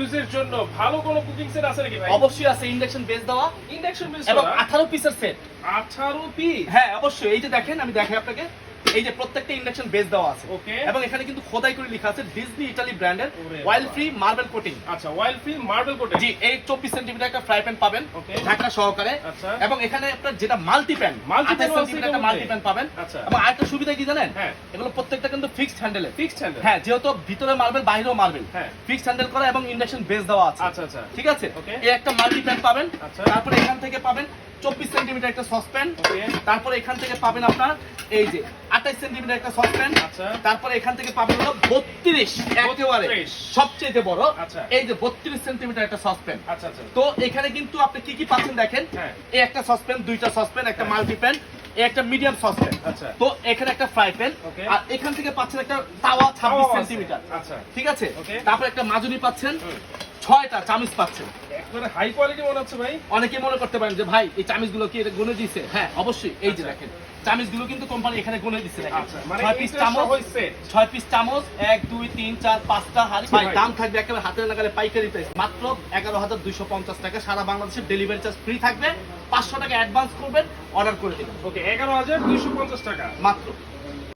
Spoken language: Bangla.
ইউজের জন্য ভালো কোনো কুকিং সেট আছে নাকি ভাই? অবশ্যই আছে, ইন্ডাকশন বেস দেওয়া ইন্ডাকশন বেস এবং 18 পিসের সেট। 18 পিস? হ্যাঁ অবশ্যই, এই যে দেখেন আমি দেখাই আপনাকে, এই যে প্রত্যেকটা ইন্ডাকশন বেস দেওয়া আছে। ওকে। এবং এখানে কিন্তু খোদাই করে লেখা আছে ডিজনি ইতালি ব্র্যান্ডের ওরে অয়েল বাবা। Free marble coating. আচ্ছা, অয়েল ফ্রি মার্বেল কোটেড। জি, এই 24 সেন্টিমিটার একটা ফ্রাই প্যান পাবেন ওকে। ঢাকনা সহকারে। আচ্ছা। এবং এখানে আপনার যেটা মাল্টি প্যান, Multi pan 28 আছে সেন্টিমিটার একটা এটার মাল্টি মধ্যে? প্যান পাবেন। আচ্ছা। এবং আরেকটা সুবিধা কি জানেন? হ্যাঁ। এগুলো প্রত্যেকটা কিন্তু ফিক্সড হ্যান্ডেলে। Fixed handle? হ্যাঁ, যেহেতু ভিতরে মার্বেল বাইরেও মার্বেল, হ্যাঁ। ফিক্সড হ্যান্ডেল করা এবং ইন্ডাকশন বেস দেওয়া আছে। আচ্ছা আচ্ছা। ঠিক আছে, ওকে। এই একটা মাল্টি প্যান পাবেন। আচ্ছা। তারপরে এখান থেকে পাবেন 24 সেন্টিমিটার একটা সসপ্যান। ওকে। তারপরে এখান থেকে পাবেন আপনার এই যে 28 সেন্টিমিটার একটা সসপ্যান। আচ্ছা। তারপরে এখান থেকে পাবেন হলো 32, একেবারে 32 সবচেয়ে বড়। আচ্ছা। এই যে 32 সেন্টিমিটার একটা সসপ্যান। আচ্ছা আচ্ছা। তো এখানে কিন্তু আপনি কি কি পাচ্ছেন দেখেন। হ্যাঁ। এই একটা সসপ্যান, দুইটা সসপ্যান, একটা হ্যাঁ। মাল্টি প্যান, এই একটা মিডিয়াম সসপ্যান। আচ্ছা। তো এখানে একটা ফ্রাই প্যান। ওকে। আর এখান থেকে পাচ্ছেন একটা তাওয়া 26 আছে। সেন্টিমিটার। আচ্ছা। ঠিক আছে, ওকে। তারপর একটা মাজুনি পাচ্ছেন, হুম। 6টা চামচ পাচ্ছেন। একবারে হাই কোয়ালিটি মনে হচ্ছে ভাই। অনেকে মনে করতে পারেন যে ভাই এই চামচগুলো কি এটা গুনে দিয়েছে? হ্যাঁ অবশ্যই, এই যে আচ্ছা। দেখেন চামচগুলো কিন্তু কোম্পানি এখানে গুনে দিচ্ছে। দেখেন আচ্ছা, মানে 6 পিস এইটা চামচ, সহজ সেট। 6 পিস চামচ, 1 2 3 4 5টা হাড়ি। ভাই ভাই। দাম থাকবে একেবারে হাতের নাগালে পাইকারি প্রাইস মাত্র 11,250 টাকা। সারা বাংলাদেশের ডেলিভারি চার্জ ফ্রি থাকবে। 500 টাকা অ্যাডভান্স করবেন, অর্ডার করে দিবেন ওকে, 11,250 টাকা মাত্র।